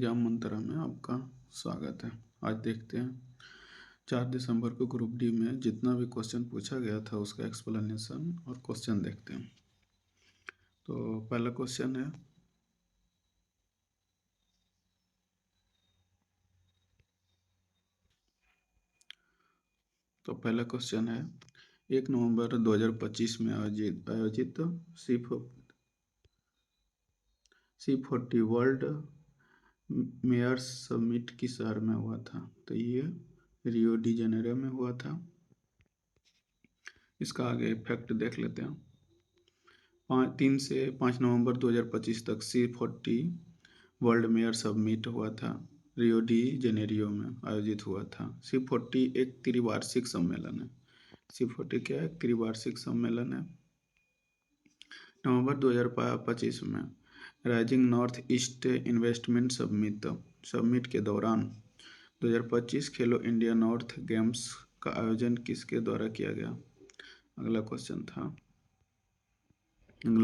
Exam मंत्रा में आपका स्वागत है। आज देखते हैं 4 दिसंबर को ग्रुप डी में जितना भी क्वेश्चन पूछा गया था उसका एक्सप्लेनेशन और क्वेश्चन देखते हैं। तो पहला क्वेश्चन है, पहला क्वेश्चन है 1 नवंबर 2025 में आयोजित C40 वर्ल्ड मेयर्स समिट किस शहर में हुआ था? तो ये रियो डी जेनेरो में हुआ था। इसका आगे फैक्ट देख लेते हैं। 3 से 5 नवंबर 2025 तक C40 वर्ल्ड मेयर समिट हुआ था, रियो डी जेनेरियो में आयोजित हुआ था। C40 एक त्रिवार्षिक सम्मेलन है। C40 क्या है? त्रिवार्षिक सम्मेलन है। नवंबर 2025 में rising north east investment summit के दौरान 2025 खेलो इंडिया नॉर्थ गेम्स का आयोजन किसके द्वारा किया गया? अगला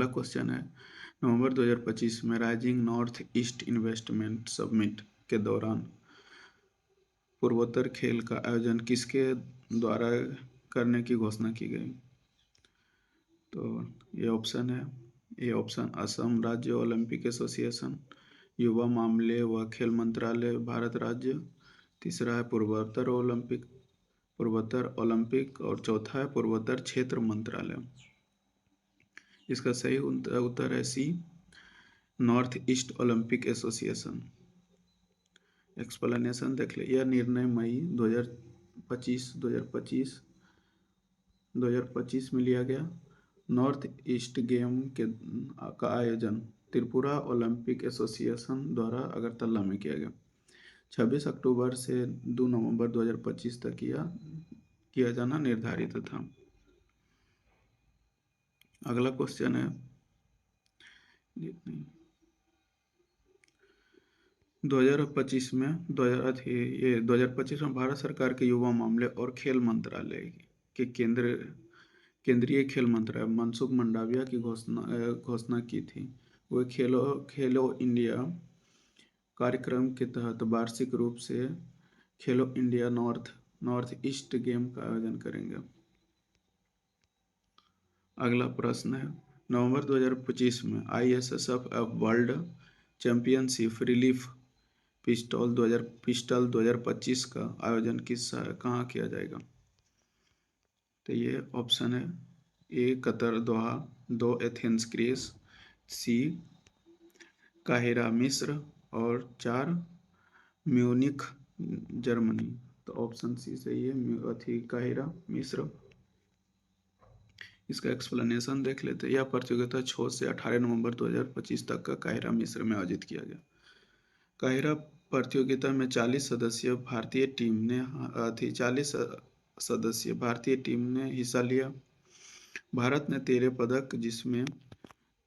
क्वेश्चन है, नवंबर 2025 में rising north east investment summit के दौरान पूर्वोत्तर खेल का आयोजन किसके द्वारा करने की घोषणा की गई? तो ये ऑप्शन है, असम राज्य ओलंपिक एसोसिएशन, युवा मामले व खेल मंत्रालय भारत राज्य, तीसरा है पूर्वोत्तर ओलंपिक और चौथा है पूर्वोत्तर क्षेत्र मंत्रालय। इसका सही उत्तर है C, north east Olympic association. Explanation देख ले। यह निर्णय मई 2025 में लिया गया। नॉर्थ ईस्ट गेम का आयोजन त्रिपुरा ओलंपिक एसोसिएशन द्वारा अगरतला में किया गया। 26 अक्टूबर से 2 नवंबर 2025 तक किया जाना निर्धारित था। अगला क्वेश्चन है, 2025 में भारत सरकार के युवा मामले और खेल मंत्रालय के केंद्रीय खेल मंत्री मनसुख मंडाविया की घोषणा की थी। वो खेलो इंडिया कार्यक्रम के तहत वार्षिक रूप से खेलो इंडिया नॉर्थ ईस्ट गेम का आयोजन करेंगे। अगला प्रश्न है, नवंबर 2025 में ISSF world championship relief pistol 2025 का आयोजन कहाँ किया जाएगा? तो ये ऑप्शन है, ए कतर दोहा, 2 एथेंस ग्रीस, सी काहिरा मिस्र और 4 म्यूनिख जर्मनी। तो ऑप्शन सी सही है, काहिरा मिस्र। इसका एक्सप्लेनेशन देख लेते हैं। यह प्रतियोगिता 6 से 18 नवंबर 2025 तक का काहिरा मिस्र में आयोजित किया गया। काहिरा प्रतियोगिता में 40 सदस्यीय भारतीय टीम ने हिस्सा लिया। भारत ने 13 पदक, जिसमें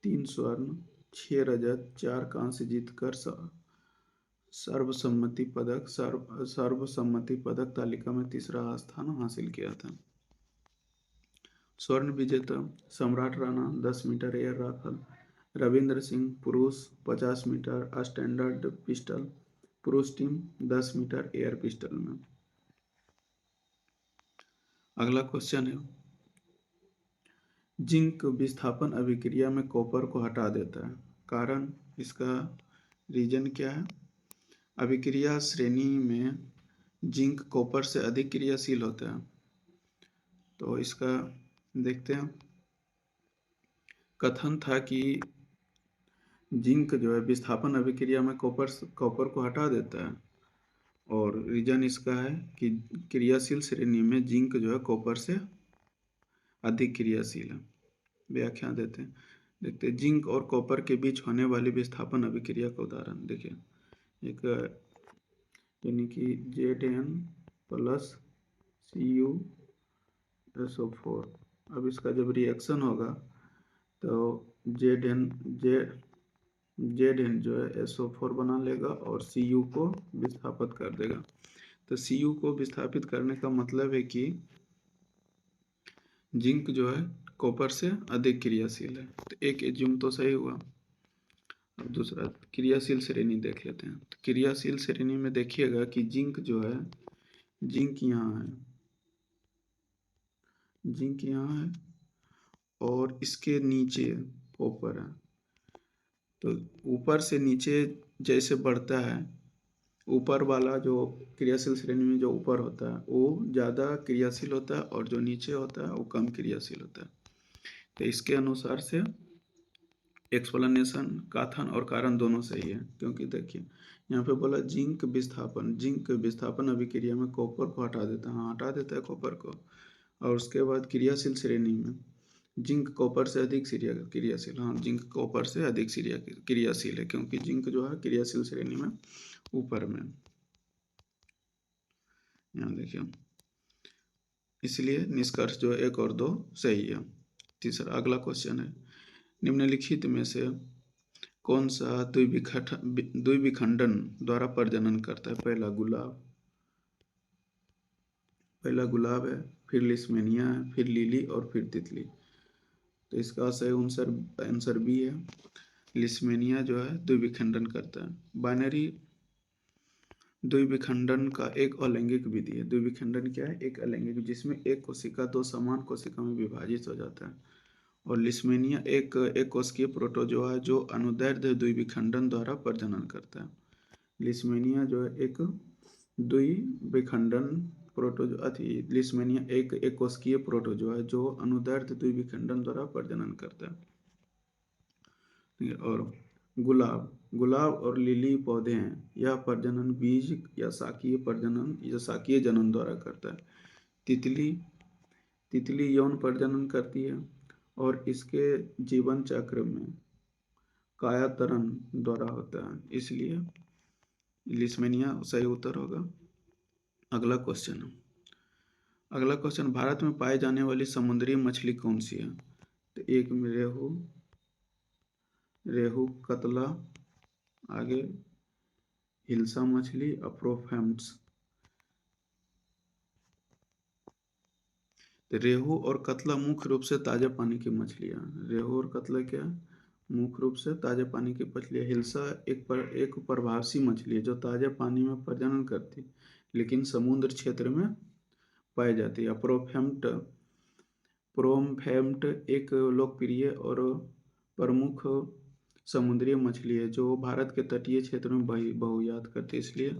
3 स्वर्ण, 6 रजत, 4 कांस्य जीतकर सर्वसम्मति पदक तालिका में तीसरा स्थान हासिल किया था। स्वर्ण विजेता Samrat Rana 10 metre air rifle, Ravindra Singh पुरुष 50 मीटर स्टैंडर्ड पिस्टल, पुरुष टीम 10 मीटर एयर पिस्टल में। अगला क्वेश्चन है, जिंक विस्थापन अभिक्रिया में कॉपर को हटा देता है, कारण इसका रीजन क्या है? अभिक्रिया श्रेणी में जिंक कॉपर से अधिक क्रियाशील होता है। तो इसका देखते हैं। कथन था कि जिंक जो है विस्थापन अभिक्रिया में कॉपर को हटा देता है, और रीजन इसका है कि क्रियाशील श्रेणी में जिंक जो है कॉपर से अधिक क्रियाशील है। व्याख्या देखते हैं। जिंक और कॉपर के बीच होने वाली विस्थापन अभिक्रिया का उदाहरण देखिए, एक यानी कि Zn+CuSO4। अब इसका जब रिएक्शन होगा तो Zn जो है SO4 बना लेगा और Cu को विस्थापित कर देगा। तो Cu को विस्थापित करने का मतलब है कि जिंक जो है कॉपर से अधिक क्रियाशील है। तो एक एज्यूम तो सही हुआ। अब दूसरा क्रियाशील श्रेणी देख लेते हैं। तो क्रियाशील श्रेणी में देखिएगा कि जिंक जो है, जिंक यहाँ है, जिंक यहाँ है और इसके नीचे कॉपर है। तो ऊपर से नीचे जैसे बढ़ता है, ऊपर वाला जो क्रियाशील श्रेणी में जो ऊपर होता है वो ज़्यादा क्रियाशील होता है और जो नीचे होता है वो कम क्रियाशील होता है। तो इसके अनुसार से एक्सप्लेनेशन कथन और कारण दोनों सही है, क्योंकि देखिए यहाँ पे बोला जिंक विस्थापन, जिंक विस्थापन अभिक्रिया में कॉपर को हटा देता है, हाँ हटा देता है कॉपर को। और उसके बाद क्रियाशील श्रेणी में जिंक कॉपर से अधिक क्रियाशील, हाँ जिंक कॉपर से अधिक क्रियाशील है, क्योंकि जिंक जो है क्रियाशील श्रेणी में ऊपर में, यहाँ देखिए। इसलिए निष्कर्ष जो 1 और 2 सही है। तीसरा अगला क्वेश्चन है, निम्नलिखित में से कौन सा द्विविखंडन द्वारा प्रजनन करता है? पहला गुलाब है, फिर लिस्मेनिया है, फिर लिली और फिर तितली। तो इसका सही आंसर बी है, लिस्मेनिया जो है द्विविखंडन करता है। बाइनरी द्विविखंडन का एक अलैंगिक विधि है। द्विविखंडन क्या है? एक अलैंगिक, जिसमें एक कोशिका दो समान कोशिका में विभाजित हो जाता है। और लिस्मेनिया एक कोशिकीय प्रोटोजोआ है जो अनुदैर्ध्य द्विविखंडन द्वारा प्रजनन करता है। लिस्मेनिया जो है एक द्विविखंडन लिस्मेनिया एक कोशिकीय प्रोटोजोआ है जो अनुदैर्ध्य द्विविखंडन द्वारा प्रजनन करता है। और गुलाब और लिली पौधे हैं, यह प्रजनन बीज या शाकीय जनन द्वारा करता है। तितली यौन प्रजनन करती है और इसके जीवन चक्र में कायातरण द्वारा होता है, इसलिए लिस्मेनिया सही उत्तर होगा। अगला क्वेश्चन, भारत में पाए जाने वाली समुद्री मछली कौन सी है? तो एक में रेहू, कतला, आगे हिल्सा मछली, अप्रोफैम्स। तो रेहू और कतला मुख्य रूप से ताजे पानी की मछलियाँ। रेहू और कतला क्या मुख्य रूप से ताजे पानी की मछलियाँ। हिल्सा एक प्रवासी मछली है जो ताजे पानी में प्रजनन करती लेकिन समुद्र क्षेत्र में पाई जाती है। प्रोम्फेम्ट एक लोकप्रिय और प्रमुख समुद्री मछली है जो भारत के तटीय क्षेत्र में बहुयात करती है, इसलिए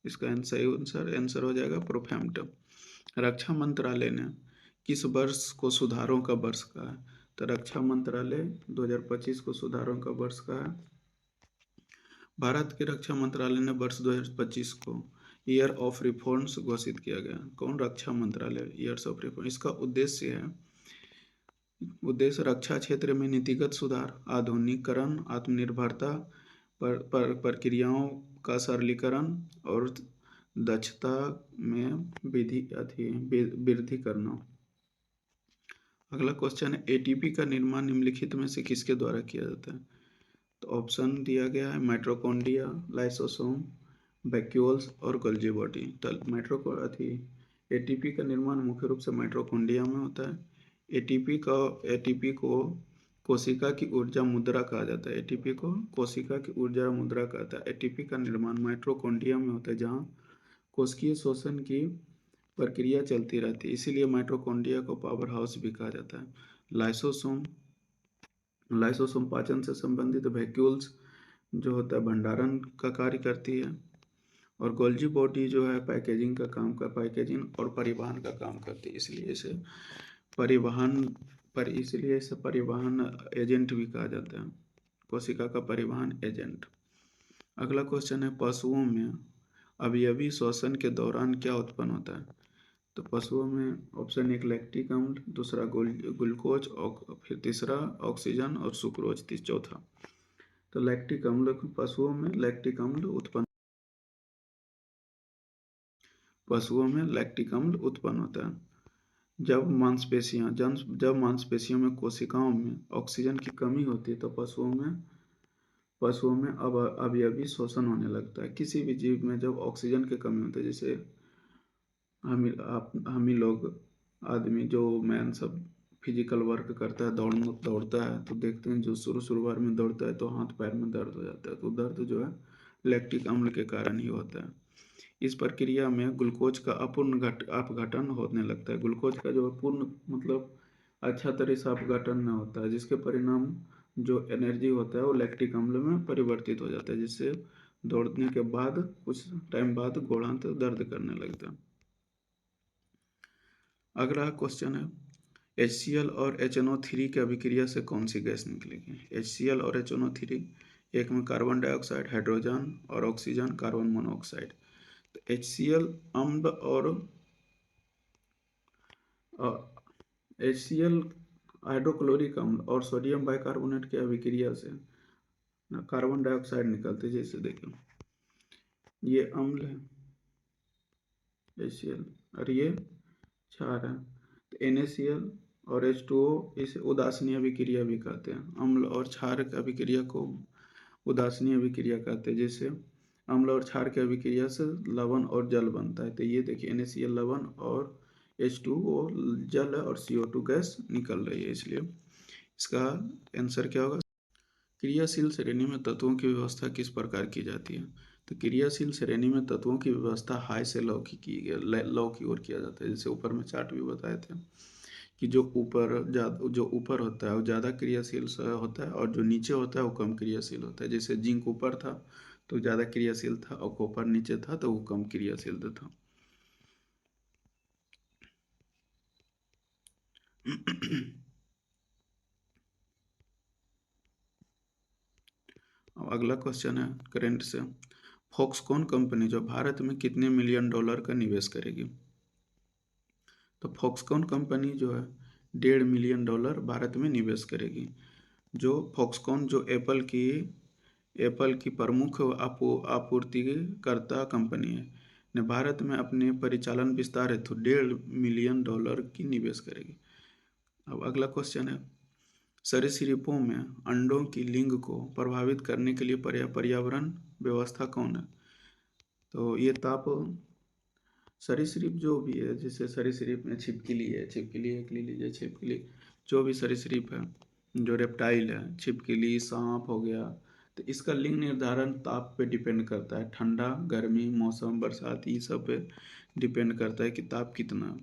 इसका सही आंसर हो जाएगा प्रोफेम्ट। रक्षा मंत्रालय ने किस वर्ष को सुधारों का वर्ष कहा है? तो रक्षा मंत्रालय 2025 को सुधारों का वर्ष कहा है। भारत के रक्षा मंत्रालय ने वर्ष 2025 को ईयर ऑफ रिफॉर्म्स घोषित किया गया। कौन? रक्षा मंत्रालय, ईयर्स ऑफ रिफॉर्म। इसका उद्देश्य रक्षा क्षेत्र में नीतिगत सुधार, आधुनिकीकरण, आत्मनिर्भरता, प्रक्रियाओं का सरलीकरण और दक्षता में वृद्धि करना। अगला क्वेश्चन है, एटीपी का निर्माण निम्नलिखित में से किसके द्वारा किया जाता है? तो ऑप्शन दिया गया है माइटोकॉन्ड्रिया, लाइसोसोम, वैक्यूल्स और गोल्जी बॉडी। एटीपी का निर्माण मुख्य रूप से माइटोकॉन्ड्रिया में होता है। एटीपी को कोशिका की ऊर्जा मुद्रा कहा जाता है। एटीपी को कोशिका की ऊर्जा मुद्रा कहता है। एटीपी का निर्माण माइटोकॉन्ड्रिया में होता है जहाँ कोशिकीय शोषण की प्रक्रिया चलती रहती है, इसीलिए माइटोकॉन्ड्रिया को पावर हाउस भी कहा जाता है। लाइसोसोम पाचन से संबंधित, वैक्यूल्स जो होता है भंडारण का कार्य करती है, और गोल्जी बॉडी जो है पैकेजिंग और परिवहन का काम करती है, इसलिए इसे परिवहन एजेंट भी कहा जाता है, कोशिका का परिवहन एजेंट। अगला क्वेश्चन है, पशुओं में अवयवी श्वसन के दौरान क्या उत्पन्न होता है? तो पशुओं में ऑप्शन 1 लैक्टिक अम्ल, दूसरा ग्लूकोज, और फिर तीसरा ऑक्सीजन और सुक्रोज चौथा। तो लैक्टिक अम्ल, पशुओं में लैक्टिक अम्ल उत्पन्न होता है जब मांसपेशियों में कोशिकाओं में ऑक्सीजन की कमी होती है, तो पशुओं में अब अवयवी शोषण होने लगता है। किसी भी जीव में जब ऑक्सीजन की कमी होती है, जैसे हम ही लोग आदमी जो मैन सब फिजिकल वर्क करता है, दौड़ता है, तो देखते हैं जो शुरुआत में दौड़ता है तो हाथ पैर में दर्द हो जाता है, तो दर्द जो है लैक्टिक अम्ल के कारण ही होता है। इस प्रक्रिया में ग्लूकोज का अपूर्ण अपघटन होने लगता है। ग्लूकोज का जो पूर्ण मतलब अच्छा तरह से अपघटन न होता है, जिसके परिणाम जो एनर्जी होता है वो लैक्टिक अम्ल में परिवर्तित हो जाता है, जिससे दौड़ने के बाद कुछ टाइम बाद घोड़ांत दर्द करने लगता है। अगला क्वेश्चन है HCl और HNO3 की अभिक्रिया से कौन सी गैस निकलेगी। HCl और HNO3 एक में कार्बन डाइऑक्साइड, हाइड्रोजन और ऑक्सीजन, कार्बन मोनोऑक्साइड। तो HCl अम्ल और HCl हाइड्रोक्लोरिक अम्ल और सोडियम बाइकार्बोनेट की अभिक्रिया से कार्बन डाइऑक्साइड निकलते, जैसे देखिए ये अम्ल है HCl और ये क्षार है, तो NaCl और H2O इसे उदासीन अभिक्रिया भी कहते हैं। अम्ल और क्षार की अभिक्रिया को उदासीन अभिक्रिया कहते हैं। जैसे अम्ल और क्षार की अभिक्रिया से लवण और जल बनता है, तो ये देखिए NaCl लवण और H2O जल है और CO2 गैस निकल रही है, इसलिए इसका आंसर क्या होगा। क्रियाशील श्रेणी में तत्वों की व्यवस्था किस प्रकार की जाती है। तो क्रियाशील श्रेणी में तत्वों की व्यवस्था हाई से लौ की ओर किया जाता है। जैसे ऊपर में चार्ट भी बताए थे कि जो ऊपर होता है वो ज़्यादा क्रियाशील होता है और जो नीचे होता है वो कम क्रियाशील होता है। जैसे जिंक ऊपर था तो ज़्यादा क्रियाशील था और कॉपर नीचे था तो वो कम क्रियाशील था। अब अगला क्वेश्चन है करंट से, फॉक्सकॉन कंपनी जो भारत में कितने मिलियन डॉलर का निवेश करेगी। तो फॉक्सकॉन कंपनी जो है 1.5 मिलियन डॉलर भारत में निवेश करेगी। जो फॉक्सकॉन जो एप्पल की प्रमुख आपूर्तिकर्ता कंपनी है, ने भारत में अपने परिचालन विस्तार हेतु 1.5 मिलियन डॉलर की निवेश करेगी। अब अगला क्वेश्चन है सरीसृपों में अंडों की लिंग को प्रभावित करने के लिए पर्यावरण व्यवस्था कौन है। तो ये ताप सरीसृप जो भी है, जैसे सरीसृप में छिपकली है, छिपकली एक ले लीजिए, छिपकली जो भी सरीसृप है, जो रेप्टाइल है, छिपकली सांप हो गया, तो इसका लिंग निर्धारण ताप पे डिपेंड करता है। ठंडा, गर्मी, मौसम, बरसात, ये सब पे डिपेंड करता है कि ताप कितना है।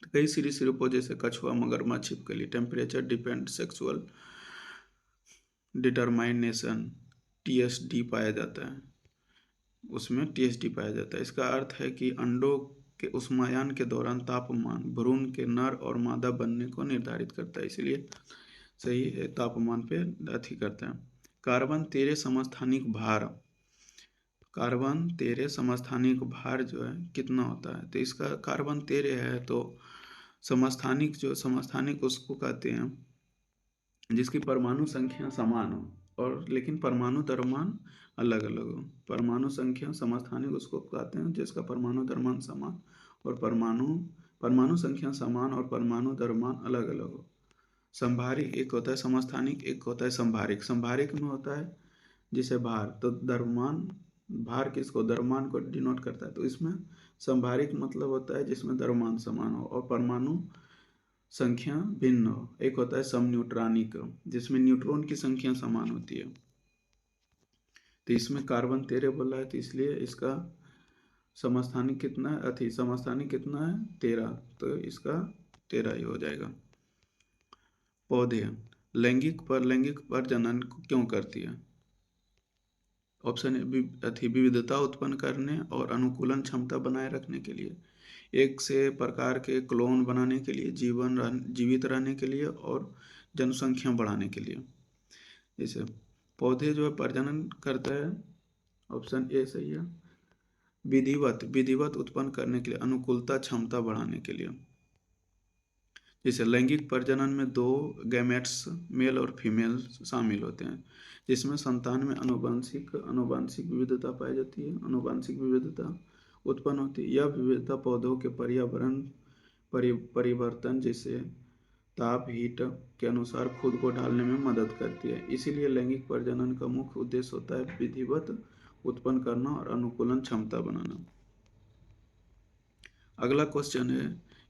तो कई सरीसृपों जैसे कछुआ, मगरमच्छ, छिपकली टेम्परेचर डिपेंड सेक्सुअल डिटरमाइनेशन TSD पाया जाता है, उसमें TSD पाया जाता है। इसका अर्थ है कि अंडों के ऊष्मायन के दौरान तापमान भ्रूण के नर और मादा बनने को निर्धारित करता है, इसलिए सही है तापमान पे अथी करता है। कार्बन 13 समस्थानिक भार, कार्बन 13 समस्थानिक भार जो है कितना होता है। तो इसका कार्बन 13 है तो समस्थानिक उसको कहते हैं जिसकी परमाणु संख्या समान हो और लेकिन परमाणु द्रव्यमान अलग अलग हो। परमाणु संख्या समस्थानिक उसको कहते हैं जिसका परमाणु द्रव्यमान समान और परमाणु संख्या समान और परमाणु द्रव्यमान अलग अलग हो। संभारिक एक होता है समस्थानिक, एक होता है संभारिक। संभारिक में होता है जिसे भार, तो द्रव्यमान भार किसको द्रव्यमान को डिनोट करता है, तो इसमें संभारिक मतलब होता है जिसमें द्रव्यमान समान हो और परमाणु संख्या भिन्न हो। एक होता है समन्यूट्रॉनिक जिसमें न्यूट्रॉन की संख्या समान होती है। तो इसमें कार्बन 13 बोला है, तो इसलिए इसका समस्थानिक कितना है, समस्थानिक कितना है 13, तो इसका 13 ही हो जाएगा। पौधे लैंगिक प्रजनन क्यों करती है। ऑप्शन ए विविधता उत्पन्न करने और अनुकूलन क्षमता बनाए रखने के लिए, एक से प्रकार के क्लोन बनाने के लिए, जीवित रहने के लिए और जनसंख्या बढ़ाने के लिए। जैसे पौधे जो है प्रजनन करता है, ऑप्शन ए सही है। विधिवत उत्पन्न करने के लिए, अनुकूलता क्षमता बढ़ाने के लिए। जैसे लैंगिक प्रजनन में 2 गैमेट्स मेल और फीमेल शामिल होते हैं, जिसमें संतान में अनुवांशिक विविधता पाई जाती है, अनुवांशिक विविधता उत्पन्न होती है। यह विविधता पौधों के पर्यावरण परिवर्तन जैसे ताप हीट के अनुसार खुद को ढालने में मदद करती है। इसीलिए लैंगिक प्रजनन का मुख्य उद्देश्य होता है विधिवत उत्पन्न करना और अनुकूलन क्षमता बनाना। अगला क्वेश्चन है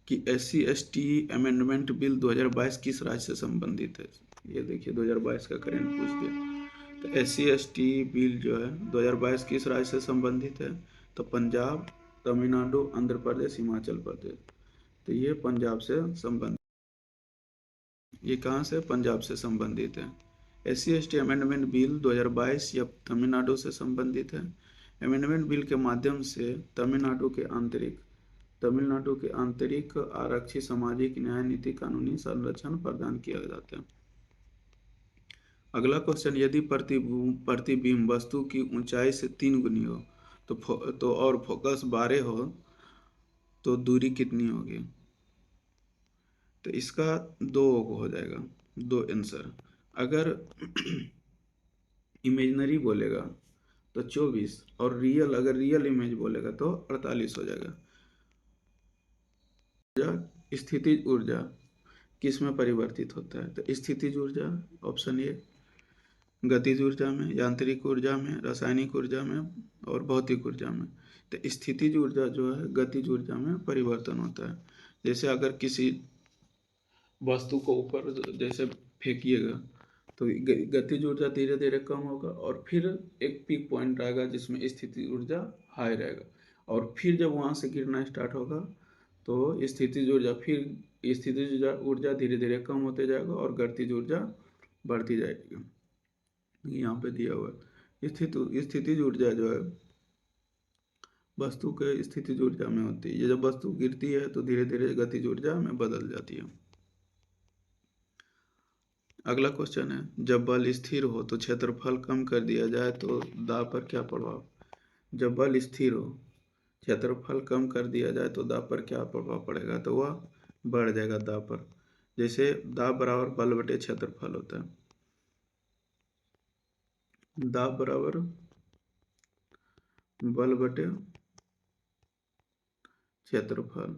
कि SC/ST अमेंडमेंट बिल 2022 किस राज्य से संबंधित है। ये देखिए 2022 का करेंट पूछ दिया। तो SC/ST बिल जो है 2022 किस राज्य से संबंधित है, तो पंजाब, तमिलनाडु, आंध्र प्रदेश, हिमाचल प्रदेश। तो ये पंजाब से संबंधित, ये कहाँ से, पंजाब से संबंधित है। SC/ST अमेंडमेंट बिल 2022 या तमिलनाडु से संबंधित है। अमेंडमेंट बिल के माध्यम से तमिलनाडु के आंतरिक आरक्षी सामाजिक न्याय नीति कानूनी संरक्षण प्रदान किया जाता है। अगला क्वेश्चन, यदि प्रतिबिंब वस्तु की ऊंचाई से 3 गुनी हो तो और फोकस 12 हो तो दूरी कितनी होगी। तो इसका 2 हो जाएगा, 2 आंसर। अगर इमेजनरी बोलेगा तो 24 और अगर रियल इमेज बोलेगा तो 48 हो जाएगा। स्थितिज ऊर्जा किस में परिवर्तित होता है, तो स्थितिज ऊर्जा ऑप्शन ए, गतिज ऊर्जा में, यांत्रिक ऊर्जा में, रासायनिक ऊर्जा में और भौतिक ऊर्जा में। तो स्थितिज ऊर्जा जो है गतिज ऊर्जा में परिवर्तन होता है। जैसे अगर किसी वस्तु को ऊपर जैसे फेंकिएगा तो गतिज ऊर्जा धीरे धीरे कम होगा और फिर एक पीक पॉइंट आएगा जिसमें स्थितिज ऊर्जा हाई रहेगा, और फिर जब वहाँ से गिरना स्टार्ट होगा तो स्थितिज ऊर्जा धीरे धीरे कम होते जाएगा और गतिज ऊर्जा बढ़ती जाएगी। यहाँ पे दिया हुआ है स्थितिज ऊर्जा जो है वस्तु के स्थितिज ऊर्जा में होती है। ये जब वस्तु गिरती है तो धीरे धीरे गतिज ऊर्जा में बदल जाती है। अगला क्वेश्चन है, जब बल स्थिर हो तो क्षेत्रफल कम कर दिया जाए तो दाब पर क्या प्रभाव। जब बल स्थिर हो, क्षेत्रफल कम कर दिया जाए तो दाब पर क्या प्रभाव पड़ेगा, तो वह बढ़ जाएगा दाब पर। जैसे दाब बराबर बल बटे क्षेत्रफल होता है। दाब बराबर बल बटे क्षेत्रफल,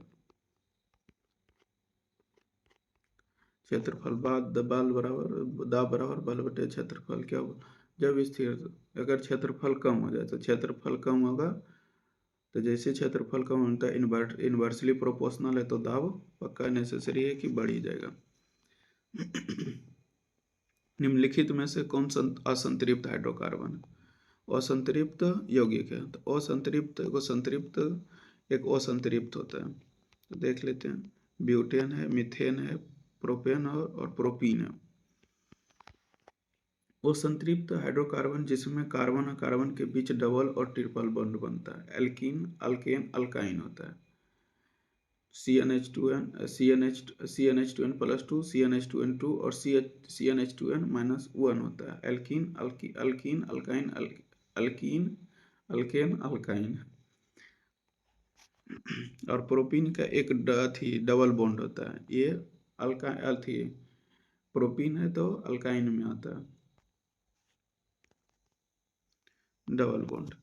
बल बराबर दाब बराबर बल बटे क्षेत्रफल। क्या होगा, जब स्थिर, अगर क्षेत्रफल कम हो जाए तो क्षेत्रफल कम होगा, तो जैसे क्षेत्रफल कम होता है इन्वर्सली प्रोपोर्शनल है तो दाब पक्का नेसेसरी है कि बढ़ ही जाएगा। निम्नलिखित में से कौन असंतृप्त हाइड्रोकार्बन, असंतृप्त यौगिक है। तो एक असंतृप्त होता है, तो देख लेते हैं। ब्यूटेन है, मीथेन है, प्रोपेन और प्रोपीन है। असंतृप्त हाइड्रोकार्बन जिसमें कार्बन और कार्बन के बीच डबल और ट्रिपल बॉन्ड बनता है, एल्कीन, अल्केन, अल्काइन होता है। CnH2n +2 CnH2n2 और CnH2n-1 होता है, alkene, alkyne, alkyne, alkane, alkyne. और प्रोपीन का एक डबल बॉन्ड होता है, ये प्रोपीन है तो अल्काइन में आता है डबल बॉन्ड।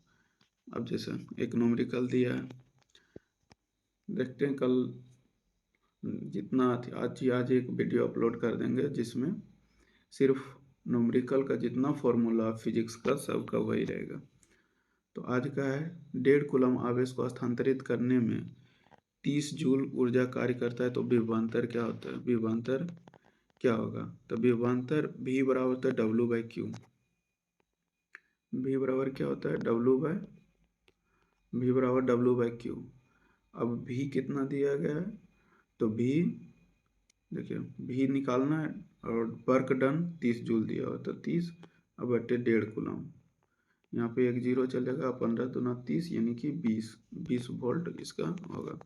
अब जैसे एक न्यूमेरिकल दिया है, देखते हैं कल जितना आज एक वीडियो अपलोड कर देंगे जिसमें सिर्फ न्यूमेरिकल का जितना फॉर्मूला फिजिक्स का सबका वही रहेगा। तो आज का है 1.5 कूलम आवेश को स्थानांतरित करने में 30 जूल ऊर्जा कार्य करता है, तो विभवांतर क्या होता है, विभवांतर क्या होगा। तो विभवांतर V बराबर होता है W/Q। V बराबर क्या होता है, V बराबर W/Q। अब V कितना दिया गया है, तो V देखिए V निकालना है और वर्क डन 30 जूल दिया हो, तो 30 अब बटे 1.5 कूलम, यहाँ पे 1 0 चलेगा, 15 दूना 30 यानी कि 20 वोल्ट इसका होगा।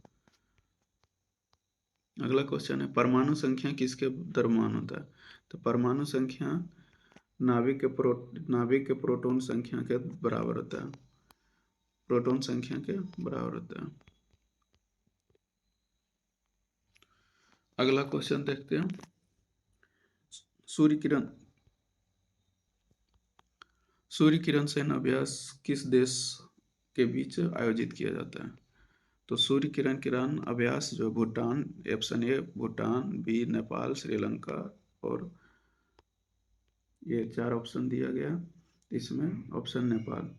अगला क्वेश्चन है, परमाणु संख्या किसके द्रव्यमान होता है। तो परमाणु संख्या नाभिक के प्रोटॉन संख्या के बराबर होता है, प्रोटॉन संख्या के बराबर होता है। अगला क्वेश्चन देखते हैं, सूर्य किरण सेन अभ्यास किस देश के बीच आयोजित किया जाता है। तो सूर्य किरण अभ्यास जो Bhutan, option A Bhutan, B Nepal, Sri Lanka और ये 4 ऑप्शन दिया गया, इसमें ऑप्शन नेपाल।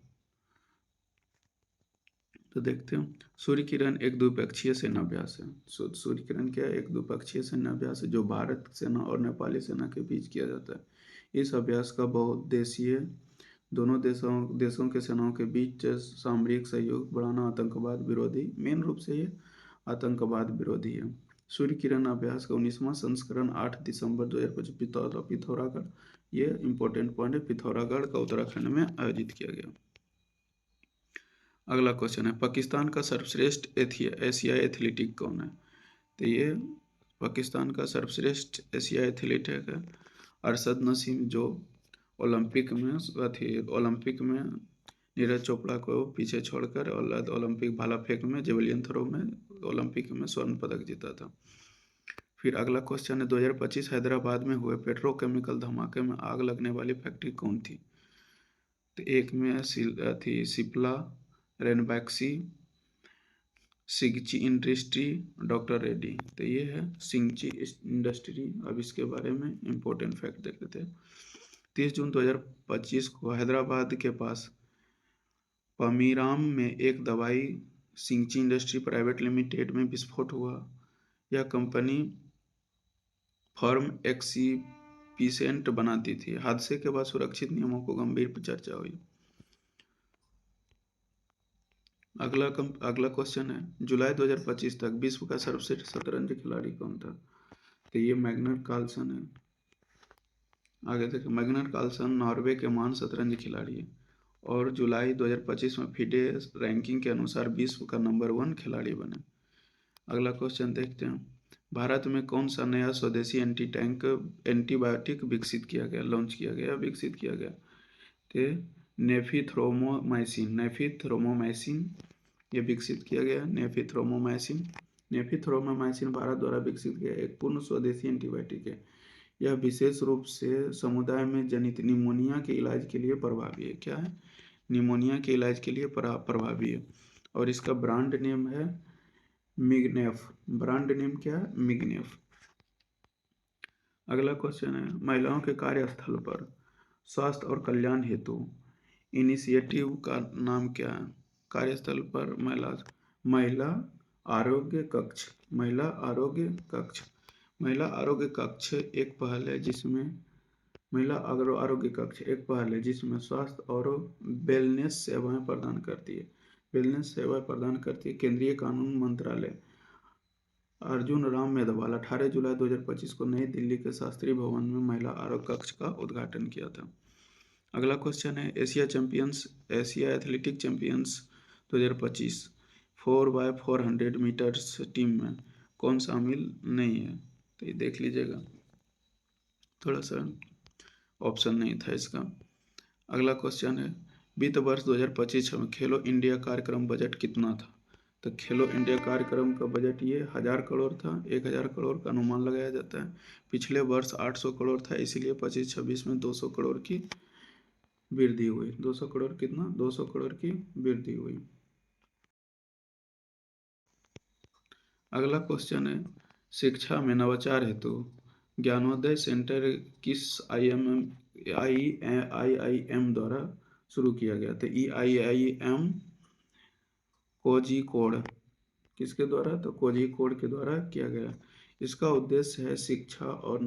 तो देखते हैं, सूर्य किरण एक द्विपक्षीय सेनाभ्यास है। सूर्य किरण क्या है? एक द्विपक्षीय सेनाभ्यास है जो भारत सेना और नेपाली सेना के बीच किया जाता है। इस अभ्यास का बहुउद्देशीय दोनों देशों के सेनाओं के बीच सामरिक सहयोग बढ़ाना, आतंकवाद विरोधी, मेन रूप से ये आतंकवाद विरोधी है। सूर्य किरण अभ्यास का 19वां संस्करण 8 दिसंबर 2025 पिथौरागढ़, ये इंपॉर्टेंट पॉइंट है, पिथौरागढ़ का उत्तराखंड में आयोजित किया गया। अगला क्वेश्चन है, पाकिस्तान का सर्वश्रेष्ठ एशियाई एथलीट कौन है? तो ये पाकिस्तान का सर्वश्रेष्ठ एशियाई एथलीट है अरशद नसीम, जो ओलंपिक में नीरज चोपड़ा को पीछे छोड़कर ओलंपिक भाला फेंक में, जेवलिन थ्रो में ओलंपिक में स्वर्ण पदक जीता था। फिर अगला क्वेश्चन है, 2025 हैदराबाद में हुए पेट्रोकेमिकल धमाके में आग लगने वाली फैक्ट्री कौन थी? तो एक में थी सिप्ला, रेनबैक्सी, सिंची इंडस्ट्री, डॉक्टर रेड्डी। तो ये है सिंची इंडस्ट्री। अब इसके बारे में इंपॉर्टेंट फैक्ट देख लेते हैं। 30 जून 2025 को हैदराबाद के पास पमीराम में एक दवाई सिंची इंडस्ट्री प्राइवेट लिमिटेड में विस्फोट हुआ। यह कंपनी फर्म एक्सीपिसेंट बनाती थी। हादसे के बाद सुरक्षित नियमों को गंभीर चर्चा हुई। अगला क्वेश्चन है, जुलाई 2025 तक विश्व का सर्वश्रेष्ठ शतरंज खिलाड़ी कौन था? तो ये मैग्नस कार्लसन है। आगे देखिए, मैग्नस कार्लसन नॉर्वे के महान शतरंज खिलाड़ी है और जुलाई 2025 में फिडे रैंकिंग के अनुसार विश्व का नंबर 1 खिलाड़ी बने। अगला क्वेश्चन देखते हैं, भारत में कौन सा नया स्वदेशी एंटीबायोटिक विकसित किया गया, विकसित किया गया? तो नेफिथ्रोमोमाइसिन ये विकसित किया गया। नेफिथ्रोमोमाइसिन भारत द्वारा विकसित किया एक पूर्ण स्वदेशी एंटीबायोटिक है। यह विशेष रूप से समुदाय में जनित निमोनिया के इलाज के लिए प्रभावी है। क्या है? निमोनिया के इलाज के लिए प्रभावी है। और इसका ब्रांड नेम है मिगनेफ। ब्रांड नेम क्या है? मिगनेफ। अगला क्वेश्चन है, महिलाओं के कार्यस्थल पर स्वास्थ्य और कल्याण हेतु इनिशिएटिव का नाम क्या है? कार्यस्थल पर महिला आरोग्य कक्ष। महिला आरोग्य कक्ष एक पहल है जिसमें स्वास्थ्य और वेलनेस सेवाएं प्रदान करती है। केंद्रीय कानून मंत्रालय अर्जुन राम मेघवाल 18 जुलाई 2025 को नई दिल्ली के शास्त्री भवन में महिला आरोग्य कक्ष का उद्घाटन किया था। अगला क्वेश्चन है, Asia athletic champions 2025 4x400 metres team में कौन शामिल नहीं है? तो ये देख लीजिएगा, थोड़ा सा ऑप्शन नहीं था इसका। अगला क्वेश्चन है, वित्त वर्ष 2025 में खेलो इंडिया कार्यक्रम बजट कितना था? तो खेलो इंडिया कार्यक्रम का बजट ये 1000 करोड़ था। 1000 करोड़ का अनुमान लगाया जाता है। पिछले वर्ष 800 करोड़ था, इसीलिए 25-26 में 200 करोड़ की वृद्धि हुई। 200 करोड़ कितना? 200 करोड़ की वृद्धि हुई। अगला क्वेश्चन है, शिक्षा में नवाचार हेतु ज्ञानोदय सेंटर किस IIM द्वारा शुरू किया गया था? EIIM कोझिकोड किसके द्वारा? तो कोझिकोड के द्वारा किया गया। इसका उद्देश्य है शिक्षा और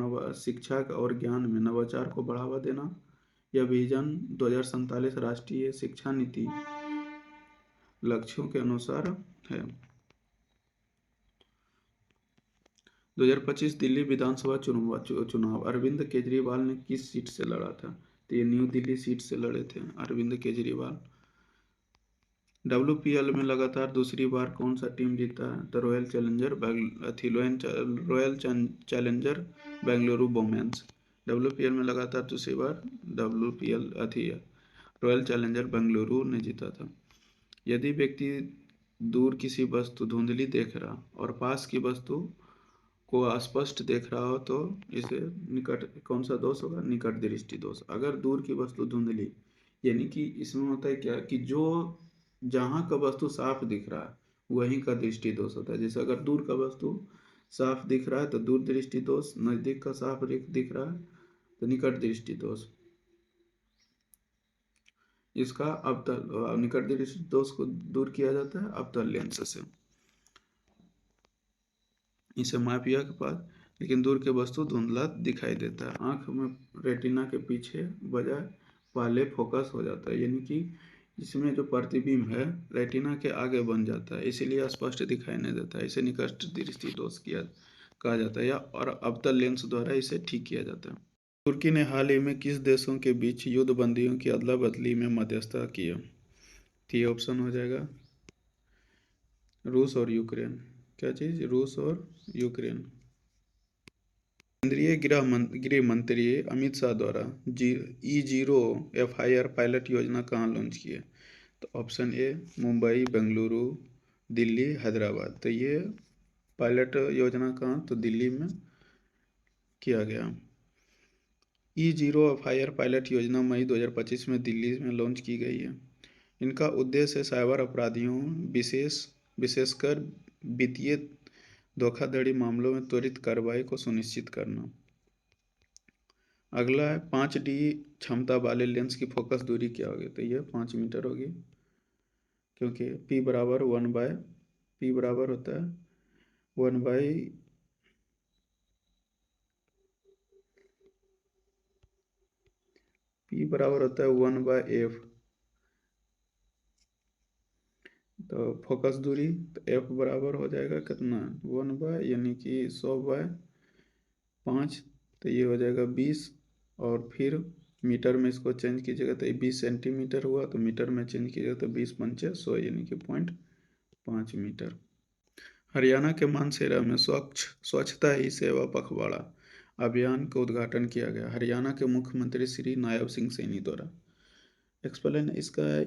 ज्ञान में नवाचार को बढ़ावा देना। यह विजन 2047 राष्ट्रीय शिक्षा नीति लक्ष्यों के अनुसार है। 2025 दिल्ली विधानसभा चुनाव अरविंद केजरीवाल ने किस सीट से लड़ा था? तो ये न्यू दिल्ली सीट से लड़े थे अरविंद केजरीवाल। WPL में लगातार दूसरी बार कौन सा टीम जीता है? तो royal challenger Bengaluru women's. WPL में लगातार दूसरी बार रॉयल चैलेंजर बेंगलुरु ने जीता था। यदि व्यक्ति दूर किसी वस्तु धुंधली देख रहा और पास की वस्तु को स्पष्ट देख रहा हो तो इसे कौन सा दोष होगा? निकट दृष्टि दोष। अगर दूर की वस्तु धुंधली, यानी कि इसमें होता है क्या कि जो जहाँ का वस्तु साफ दिख रहा है वहीं का दृष्टि दोष होता है। जैसे अगर दूर का वस्तु साफ दिख रहा है तो दूर दृष्टि दोष, नजदीक का साफ दिख रहा है तो निकट दृष्टि दोष। इसका अवतल निकट दृष्टि दोष को दूर किया जाता है अवतल लेंस से। इसे मापिया के पास लेकिन दूर के वस्तु धुंधला दिखाई देता है। आंख में रेटिना के पीछे बजाय पहले फोकस हो जाता है, यानी कि इसमें जो प्रतिबिंब है रेटिना के आगे बन जाता है, इसीलिए स्पष्ट दिखाई नहीं देता है। इसे निकट दृष्टि दोष किया कहा जाता है, या और अवतल लेंस द्वारा इसे ठीक किया जाता है। तुर्की ने हाल ही में किस देशों के बीच युद्ध बंदियों की अदला बदली में मध्यस्थता की? तो ये ऑप्शन हो जाएगा रूस और यूक्रेन। क्या चीज़? रूस और यूक्रेन। केंद्रीय गृह मंत्री अमित शाह द्वारा E0 FIR पायलट योजना कहाँ लॉन्च की है? तो ऑप्शन ए मुंबई, बेंगलुरु, दिल्ली, हैदराबाद। तो ये पायलट योजना कहाँ? तो दिल्ली में किया गया। E0 FIR पायलट योजना मई 2025 में दिल्ली में लॉन्च की गई है। इनका उद्देश्य साइबर अपराधियों विशेषकर वित्तीय धोखाधड़ी मामलों में त्वरित कार्रवाई को सुनिश्चित करना। अगला है 5D क्षमता वाले लेंस की फोकस दूरी क्या होगी? तो ये 5 मीटर होगी, क्योंकि P बराबर 1/, P बराबर होता है 1/, P बराबर होता है 1/f। तो फोकस दूरी तो F बराबर हो जाएगा कितना? 1/, यानी कि 100/5। तो ये हो जाएगा 20, और फिर मीटर में इसको चेंज कीजिएगा तो ये 20 सेंटीमीटर हुआ, तो मीटर में चेंज कीजिएगा तो 20 पंचे 100, यानी कि 0.5 मीटर। हरियाणा के मानसेरा में स्वच्छता ही सेवा पखवाड़ा अभियान का उद्घाटन किया गया। हरियाणा के मुख्यमंत्री श्री नायब सिंह सैनी द्वारा। एक्सप्लेन इसका है,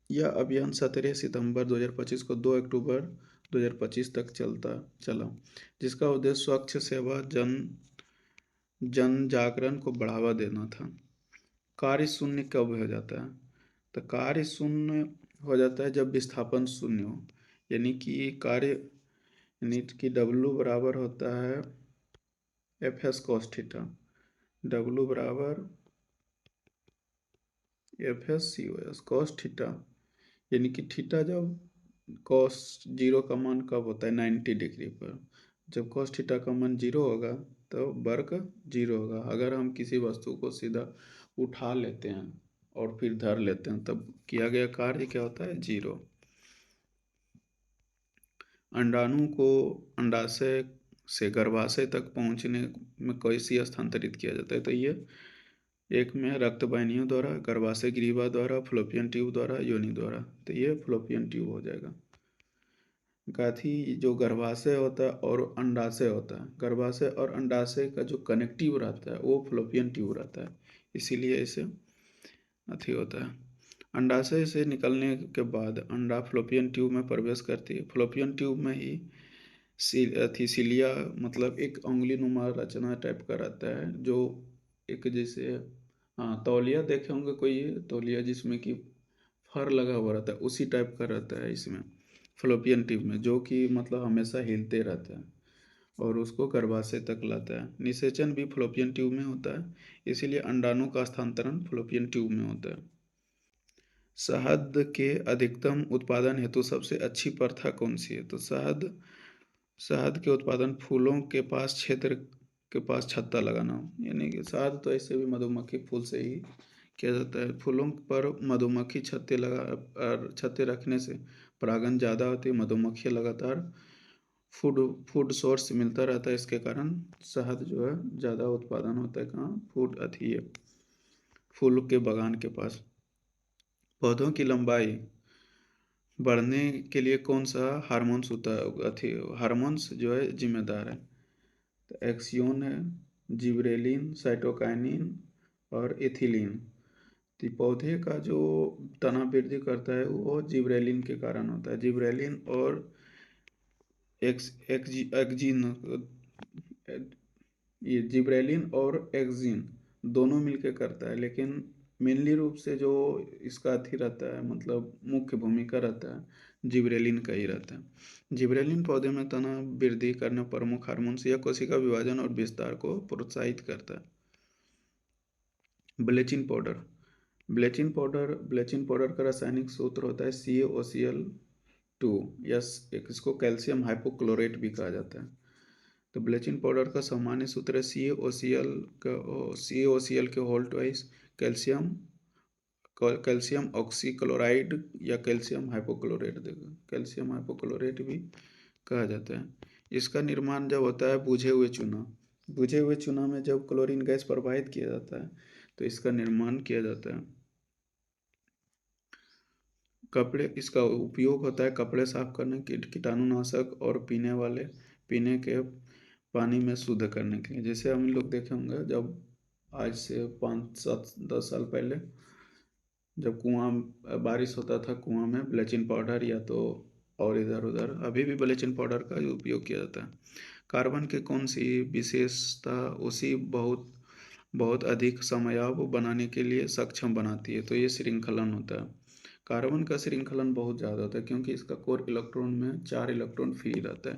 यह अभियान 17 सितंबर 2025 को 2 अक्टूबर 2025 तक चला, जिसका उद्देश्य स्वच्छ सेवा जन जागरण को बढ़ावा देना था। कार्य शून्य कब हो जाता है? तो कार्य शून्य हो जाता है जब विस्थापन शून्य हो, यानी कि कार्य कि W बराबर होता है FS cos थीटा। W बराबर FS COS cos थीटा, यानी कि थीटा जब cos 0 का मान कब होता है? 90 डिग्री पर। जब cos थीटा का मान 0 होगा तो वर्ग 0 होगा। अगर हम किसी वस्तु को सीधा उठा लेते हैं और फिर धर लेते हैं तब किया गया कार्य क्या होता है? 0। अंडाणु को अंडाशय से गर्भाशय तक पहुंचने में कैसे स्थानांतरित किया जाता है? तो ये एक में रक्त वाहिनियों द्वारा, गर्भाशय ग्रीवा द्वारा, फ्लोपियन ट्यूब द्वारा, योनि द्वारा। तो ये फ्लोपियन ट्यूब हो जाएगा। गाथी जो गर्भाशय होता है और अंडाशय होता है, गर्भाशय और अंडाशय का जो कनेक्टिव रहता है वो फ्लोपियन ट्यूब रहता है, इसीलिए इसे अथी होता है। अंडाशय से निकलने के बाद अंडा फ्लोपियन ट्यूब में प्रवेश करती है। फ्लोपियन ट्यूब में ही सिलिया मतलब एक उंगली नुमा रचना टाइप का रहता है, जो एक जैसे, हाँ तौलिया देखे होंगे कोई, तौलिया जिसमें कि फर लगा हुआ रहता है, उसी टाइप का रहता है इसमें फ्लोपियन ट्यूब में, जो कि मतलब हमेशा हिलते रहता है और उसको गर्भाशय तक लाता है। निषेचन भी फ्लोपियन ट्यूब में होता है, इसीलिए अंडाणु का स्थानांतरण फ्लोपियन ट्यूब में होता है। शहद के अधिकतम उत्पादन हेतु सबसे अच्छी प्रथा कौन सी है? तो शहद के उत्पादन फूलों के पास क्षेत्र के पास छत्ता लगाना, यानी कि शहद तो ऐसे भी मधुमक्खी फूल से ही किया जाता है। फूलों पर मधुमक्खी छत्ते रखने से परागन ज़्यादा होती है, मधुमक्खी लगातार फूड सोर्स मिलता रहता है, इसके कारण शहद जो है ज़्यादा उत्पादन होता है। कहाँ? फूल के बगान के पास। पौधों की लंबाई बढ़ने के लिए कौन सा हार्मोन्स होता है, हार्मोन्स जो है जिम्मेदार है? तो एक्सियोन है, जिबरेलिन, साइटोकाइनिन और एथिलीन। तो पौधे का जो तना वृद्धि करता है वो जिबरेलिन के कारण होता है। जिबरेलिन और एक्जिन, ये जिब्रेलिन और एक्जिन दोनों मिलके करता है, लेकिन मेनली रूप से जो इसका अथी रहता है, मतलब मुख्य भूमिका रहता है जिब्रेलिन का ही रहता है। जिब्रेलिन पौधे में तना वृद्धि करने प्रमुख हार्मोन्स या कोशिका विभाजन और विस्तार को प्रोत्साहित करता है। ब्लीचिंग पाउडर ब्लीचिंग पाउडर का रासायनिक सूत्र होता है CaOCl2, या इसको कैल्शियम हाइपोक्लोरेट भी कहा जाता है। तो ब्लीचिंग पाउडर का सामान्य सूत्र है CaOCl के whole twice calcium calcium oxychloride या कैल्शियम हाइपोक्लोरेट, देखो कैल्शियम हाइपोक्लोरेट भी कहा जाता है। इसका निर्माण जब होता है बुझे हुए चूना में जब क्लोरीन गैस प्रवाहित किया जाता है तो इसका निर्माण किया जाता है। इसका उपयोग होता है कपड़े साफ करने, कीटाणुनाशक और पीने के पानी में शुद्ध करने के लिए। जैसे हम लोग देखे होंगे जब आज से 5-7-10 साल पहले जब बारिश होता था कुआं में ब्लीचिंग पाउडर या तो और इधर उधर अभी भी ब्लीचिंग पाउडर का उपयोग किया जाता है। कार्बन की कौन सी विशेषता उसी बहुत बहुत अधिक समयाव बनाने के लिए सक्षम बनाती है? तो ये श्रृंखलन होता है। कार्बन का श्रृंखलन बहुत ज़्यादा होता है क्योंकि इसका कोर इलेक्ट्रॉन में 4 इलेक्ट्रॉन फ्री रहता है।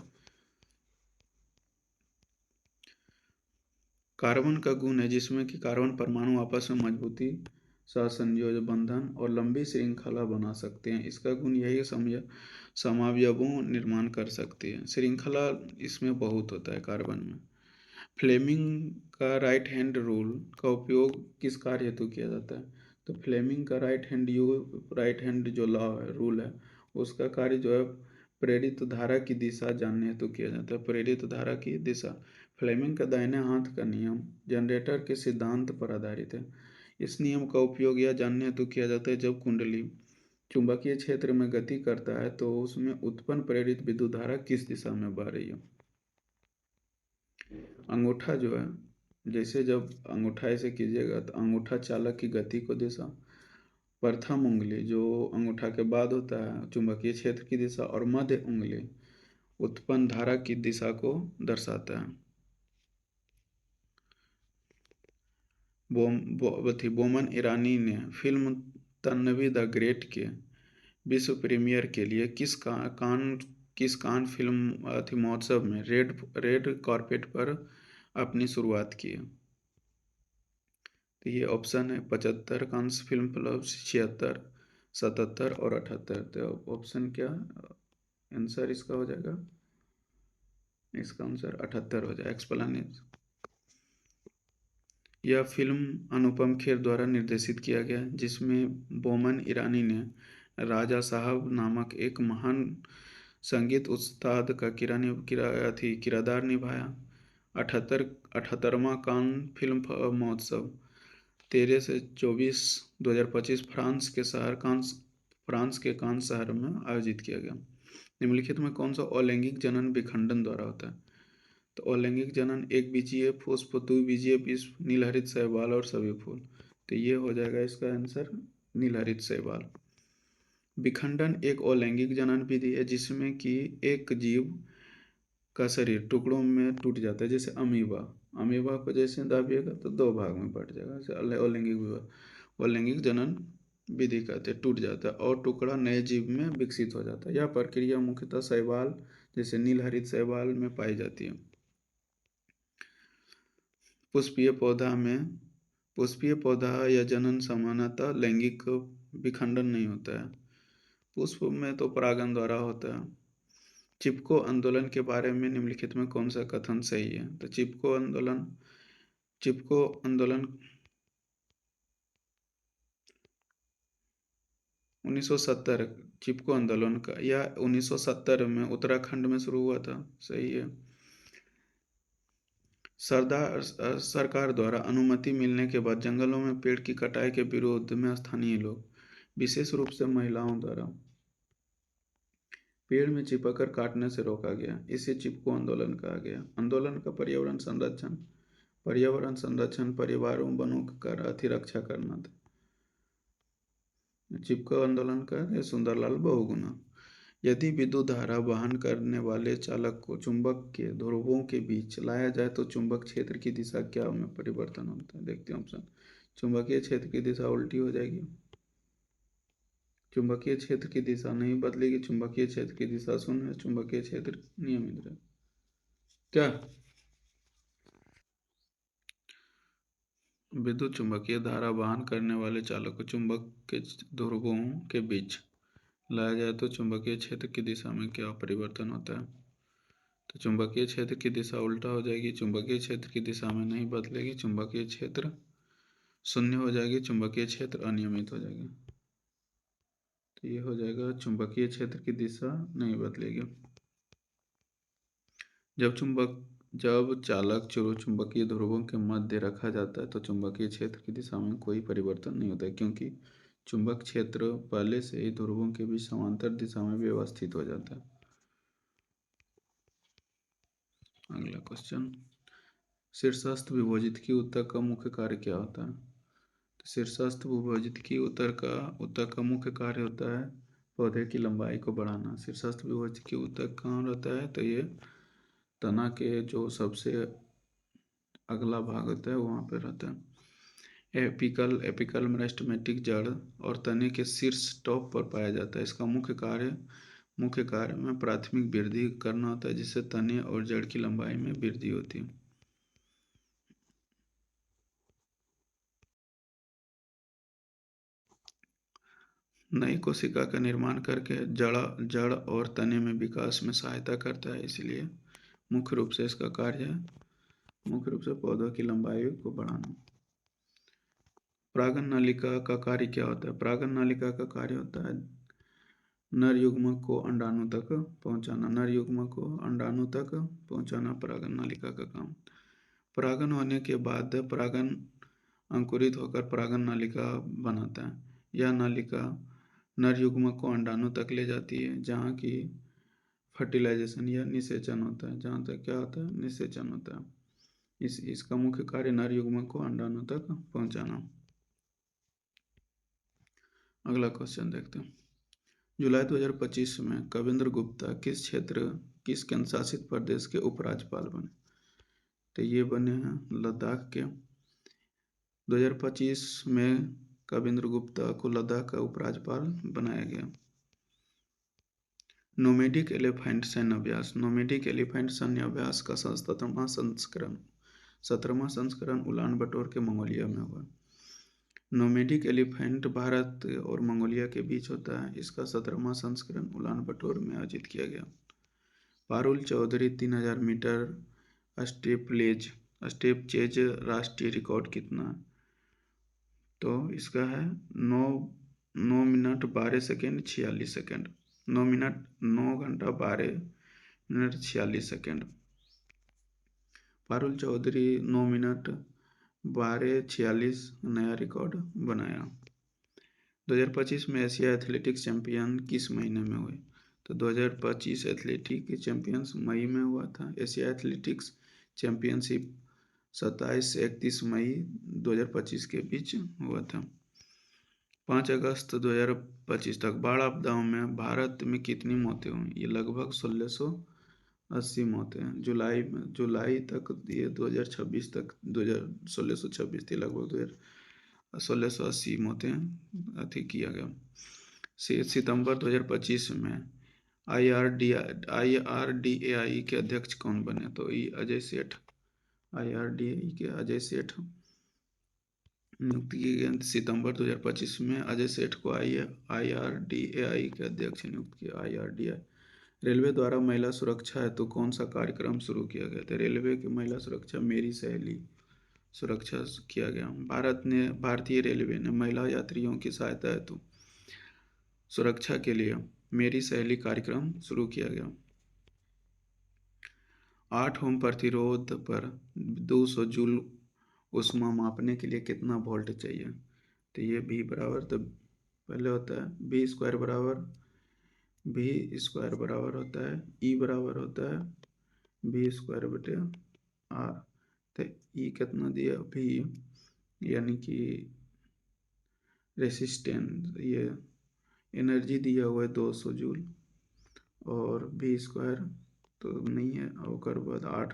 कार्बन का गुण है जिसमें कि कार्बन परमाणु आपस में मजबूती सहसंयोज बंधन और लंबी श्रृंखला बना सकते हैं। इसका गुण यही समावयवों निर्माण कर सकती है। श्रृंखला इसमें बहुत होता है कार्बन में। फ्लेमिंग का राइट हैंड रूल का उपयोग किस कार्य हेतु किया जाता है? तो फ्लेमिंग का राइट हैंड जो लॉ है रूल है उसका कार्य जो है प्रेरित धारा की दिशा जानने हेतु किया जाता है। प्रेरित धारा की दिशा। फ्लेमिंग का दाहिने हाथ का नियम जनरेटर के सिद्धांत पर आधारित है। इस नियम का उपयोग यह जानने हेतु किया जाता है जब कुंडली चुंबकीय क्षेत्र में गति करता है तो उसमें उत्पन्न प्रेरित विद्युत धारा किस दिशा में बह रही है। अंगूठा जो है जैसे जब अंगूठा ऐसे कीजिएगा तो अंगूठा चालक की गति को दिशा, प्रथम उंगली जो अंगूठा के बाद होता है चुंबकीय क्षेत्र की दिशा, और मध्य उंगली उत्पन्न धारा की दिशा को दर्शाता है। बोमन ईरानी ने फिल्म तन्वी द ग्रेट के विश्व प्रीमियर के लिए किस कान फिल्म महोत्सव में रेड कारपेट पर अपनी शुरुआत की? तो ये ऑप्शन है 75 कांस फिल्म क्लब, 76, 77 और 78। तो ऑप्शन क्या आंसर इसका हो जाएगा? इसका आंसर 78 हो जाएगा। एक्सप्लेनेशन। यह फिल्म अनुपम खेर द्वारा निर्देशित किया गया जिसमें बोमन ईरानी ने राजा साहब नामक एक महान संगीत उस्ताद का किरदार निभाया। 78वां कान फिल्म महोत्सव 13 से 24 2025 फ्रांस के कान शहर में आयोजित किया गया। निम्नलिखित में कौन सा अलैंगिक जनन विखंडन द्वारा होता है? तो अलैंगिक जनन एक बीजीय पुष्प, द्विबीजीय पुष्प, नीलहरित शैवाल और सभी फूल। तो ये हो जाएगा इसका आंसर नीलहरित शैवाल। विखंडन एक अलैंगिक जनन विधि है जिसमें कि एक जीव का शरीर टुकड़ों में टूट जाता है। जैसे अमीबा को जैसे दाबिएगा तो 2 भाग में बट जाएगा। जैसे अलैंगिक जनन विधि कहते हैं, टूट जाता है और टुकड़ा नए जीव में विकसित हो जाता है। यह प्रक्रिया मुख्यतः शैवाल जैसे नीलहरित शैवाल में पाई जाती है। पुष्पीय पौधा या जनन सामान्यतः लैंगिक विखंडन नहीं होता है। पुष्प में तो परागण द्वारा होता है। चिपको आंदोलन के बारे में निम्नलिखित में कौन सा कथन सही है? तो चिपको आंदोलन 1970 चिपको आंदोलन का या 1970 में उत्तराखंड में शुरू हुआ था। सही है। सरकार द्वारा अनुमति मिलने के बाद जंगलों में पेड़ की कटाई के विरोध में स्थानीय लोग, विशेष रूप से महिलाओं द्वारा पेड़ में चिपककर काटने से रोका गया। इसे चिपको आंदोलन कहा गया। आंदोलन का पर्यावरण संरक्षण परिवारों वनों का अतिरक्षा करना था। चिपको आंदोलन का सुंदरलाल बहुगुणा। यदि विद्युत धारा वहन करने वाले चालक को चुंबक के ध्रुवों के बीच लाया जाए तो चुंबक क्षेत्र की दिशा क्या में परिवर्तन होता है? देखते हैं ऑप्शन। चुंबकीय क्षेत्र की दिशा उल्टी हो जाएगी। चुंबकीय क्षेत्र की दिशा नहीं बदलेगी। चुंबकीय क्षेत्र की दिशा शून्य है। चुंबकीय क्षेत्र नियमित रहे। क्या विद्युत चुम्बकीय धारा वहन करने वाले चालक को चुंबक के ध्रुवों के बीच लाया जाए तो चुंबकीय क्षेत्र की दिशा में क्या परिवर्तन होता है? तो चुंबकीय क्षेत्र की दिशा उल्टा हो जाएगी, चुंबकीय क्षेत्र की दिशा में नहीं बदलेगी, चुंबकीय क्षेत्र शून्य हो जाएगी, चुंबकीय क्षेत्र अनियमित हो जाएगी। तो ये हो जाएगा चुंबकीय क्षेत्र की दिशा नहीं बदलेगी। जब चालक चुंबकीय ध्रुवों के मध्य रखा जाता है तो चुंबकीय क्षेत्र की दिशा में कोई परिवर्तन नहीं होता है, क्योंकि चुंबक क्षेत्र पहले से ही ध्रुवों के बीच समांतर दिशा में व्यवस्थित हो जाता है। अगला क्वेश्चन, शीर्षस्थ विभोजित की उत्तक का मुख्य कार्य क्या होता है? तो शीर्षस्थ विभोजित की उत्तक का मुख्य कार्य होता है पौधे की लंबाई को बढ़ाना। शीर्षस्थ विभोजित की उत्तक कहाँ रहता है? तो ये तना के जो सबसे अगला भाग होता है वहाँ पे रहता है। एपिकल मेरिस्टेमेटिक जड़ और तने के शीर्ष टॉप पर पाया जाता है। इसका मुख्य कार्य में प्राथमिक वृद्धि करना होता है, जिससे तने और जड़ की लंबाई में वृद्धि होती है। नई कोशिका का निर्माण करके जड़ और तने में विकास में सहायता करता है, इसलिए मुख्य रूप से इसका कार्य है मुख्य रूप से पौधों की लंबाई को बढ़ाना। परागन नालिका का कार्य क्या होता है? परागन नालिका का कार्य होता है नर युग्मक को अंडाणु तक पहुंचाना। नर युग्मक को अंडाणु तक पहुंचाना परागन नालिका का काम। परागन होने के बाद परागन अंकुरित होकर परागन नालिका बनाता है। यह नालिका नर युग्मक को अंडाणु तक ले जाती है, जहाँ की फर्टिलाइजेशन या निषेचन होता है। जहाँ तक क्या होता है? निषेचन होता है। इसका मुख्य कार्य नर युग्मक को अंडाणु तक पहुंचाना। अगला क्वेश्चन देखते हैं। जुलाई 2025 में कविंद्र गुप्ता किस केंद्र शासित प्रदेश के उपराज्यपाल बने? तो ये बने हैं लद्दाख के। 2025 में कविंद्र गुप्ता को लद्दाख का उपराज्यपाल बनाया गया। नोमैडिक एलिफेंट सैन्य अभ्यास। नोमैडिक एलिफेंट सैन्य अभ्यास का 17वां संस्करण उलान बटोर के मंगोलिया में हुआ। नोमैडिक एलिफेंट भारत और मंगोलिया के बीच होता है। इसका 17वां संस्करण उलान बटोर में आयोजित किया गया। Parul Chaudhary 3000 metre steeplechase राष्ट्रीय रिकॉर्ड कितना है? तो इसका है 9 मिनट 12 सेकेंड 46 सेकेंड। 9 घंटा 12 minute 46 second. Parul Chaudhary 9 minute 12:46 नया रिकॉर्ड बनाया। 2025 में एशिया एथलेटिक्स चैंपियन किस महीने में हुए? तो 2025 एथलेटिक चैंपियंस मई में हुआ था। एशिया एथलेटिक्स चैंपियनशिप 27 से 31 मई 2025 के बीच हुआ था। 5 अगस्त 2025 तक बाढ़ आपदाओं में भारत में कितनी मौतें हुई? ये लगभग 1680 मौतें हैं। जुलाई तक ये 2026 तक 1626 थी, लगभग 1680 मौतें अति किया गया। सितंबर 2025 में IRDAI के अध्यक्ष कौन बने? तो अजय सेठ। IRDAI के अजय सेठ नियुक्त किए गए। सितंबर 2025 में अजय सेठ को IRDAI के अध्यक्ष नियुक्त किया। IRDAI। रेलवे द्वारा महिला सुरक्षा हेतु कौन सा कार्यक्रम शुरू किया गया था? रेलवे की महिला सुरक्षा मेरी सहेली सुरक्षा किया गया। भारतीय रेलवे ने महिला यात्रियों की सहायता हेतु सुरक्षा के लिए मेरी सहेली कार्यक्रम शुरू किया गया। 8 ओम प्रतिरोध पर 200 जूल ऊष्मा मापने के लिए कितना वोल्ट चाहिए? तो ये V बराबर, तो पहले होता है V स्क्वायर बराबर होता है E बराबर होता है V स्क्वायर बटे R। तो E कितना दिया? V यानी कि रेसिस्टेंस, ये एनर्जी दिया हुआ है 200 जूल, और V स्क्वायर तो नहीं है, और बाद 8,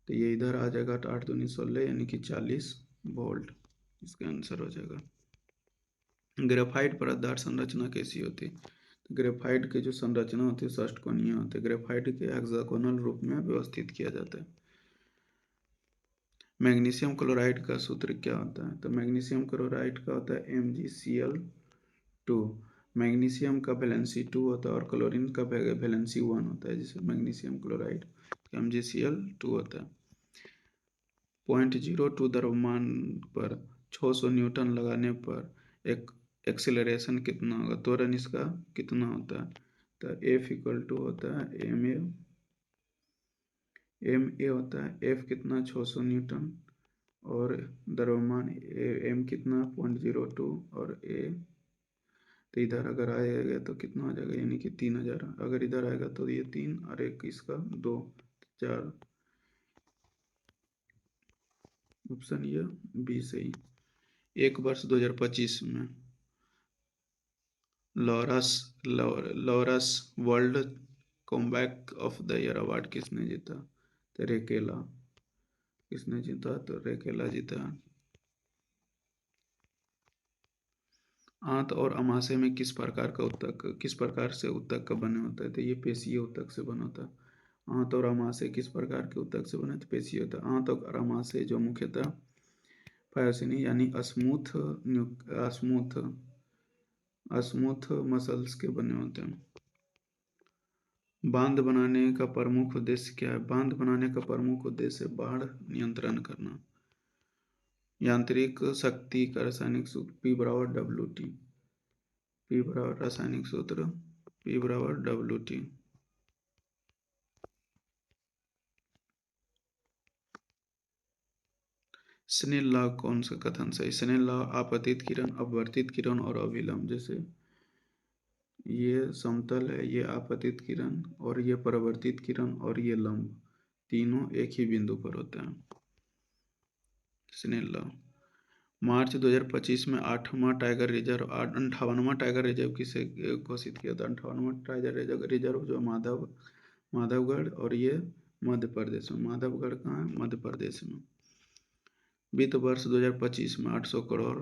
तो ये इधर आ जाएगा। 8 दूनी 16 यानी कि 40 वोल्ट इसका आंसर हो जाएगा। ग्रेफाइट परतदार संरचना कैसी होती है? तो ग्रेफाइट की जो संरचना होती है षटकोणीय होती है। ग्रेफाइट के हेक्सागोनल रूप में व्यवस्थित किया जाता है। मैग्नीशियम क्लोराइड का सूत्र क्या होता है? तो मैग्नीशियम क्लोराइड का होता है MgCl2। मैग्नीशियम का वैलेंसी 2 होता है और क्लोरीन का वैलेंसी 1 होता है, जिसे मैग्नीशियम क्लोराइड MgCl2 होता है। 0.02 द्रव्यमान पर 600 न्यूटन लगाने पर एक एक्सेलरेशन कितना होगा? त्वरण इसका कितना होता है? तो F इक्वल टू होता है ma होता है F कितना 600 न्यूटन और द्रव्यमान m कितना 0.02 और a, तो इधर अगर आएगा तो कितना हो जाएगा, यानी कि 3000। अगर इधर आएगा तो ये 3 और एक इसका 2, 4। ऑप्शन ये बी सही। एक वर्ष 2025 में Laureus world comeback of the year award किसने जीता? तो रेकेला। किसने जीता? तो रेकेला जीता। आंत और अमाशय में किस प्रकार से ऊतक बने होता है? तो ये पेशीय ऊतक से बना होता है। आंत और अमाशय किस प्रकार के ऊतक से बने? तो पेशीय होता है। आंत और अमाशय जो मुख्यतः फायोसिनी यानी स्मूथ मसल्स के बने होते हैं। बांध बनाने का प्रमुख उद्देश्य क्या है? बांध बनाने का प्रमुख उद्देश्य बाढ़ नियंत्रण करना। यांत्रिक शक्ति का रासायनिक सूत्र P=WT। P बराबर रासायनिक सूत्र P=WT। स्नेल लॉ कौन सा कथन सही? स्नेल लॉ आपतित किरण, अपवर्तित किरण और अभिलंब। जैसे ये समतल है, ये आपतित किरण और ये परावर्तित किरण और ये लंब, तीनों एक ही बिंदु पर होते हैं। Snell law. मार्च 2025 में 58वां टाइगर रिजर्व किसे घोषित किया था? 58वां टाइगर रिजर्व जो माधवगढ़ और ये मध्य प्रदेश में। माधवगढ़ कहाँ है? मध्य प्रदेश में। वित्त वर्ष 2025 में 800 करोड़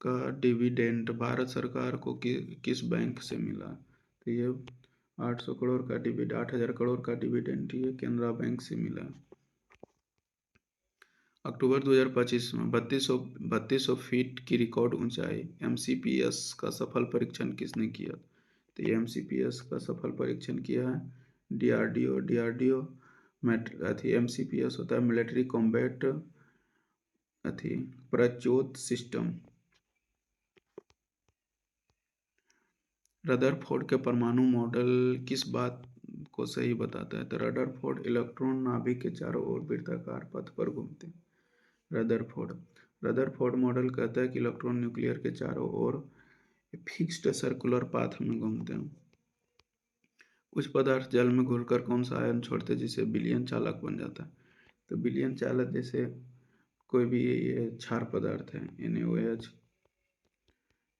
का डिविडेंड भारत सरकार को किस बैंक से मिला? तो ये 800 करोड़ का डिविडेंड, 8000 करोड़ का डिविडेंड ये केनरा बैंक से मिला। अक्टूबर 2025 में 3200 फीट की रिकॉर्ड ऊंचाई MCPS का सफल परीक्षण किसने किया? तो ये MCPS का सफल परीक्षण किया है DRDO। MCPS होता है मिलिट्री कॉम्बैट प्रचोद सिस्टम। रदरफोर्ड के परमाणु मॉडल किस बात को सही बताता है? तो रदरफोर्ड इलेक्ट्रॉन नाभिक के चारों ओर वृत्ताकार पथ पर घूमते हैं। रदरफोर्ड मॉडल कहता है कि इलेक्ट्रॉन न्यूक्लियर के चारों ओर फिक्स्ड सर्कुलर पाथ में घूमते हैं। कुछ पदार्थ जल में घुलकर कौन सा आयन छोड़ते हैं जिससे विलयन चालक बन जाता है? तो विलयन चालक जैसे कोई भी ये क्षार पदार्थ है NaOH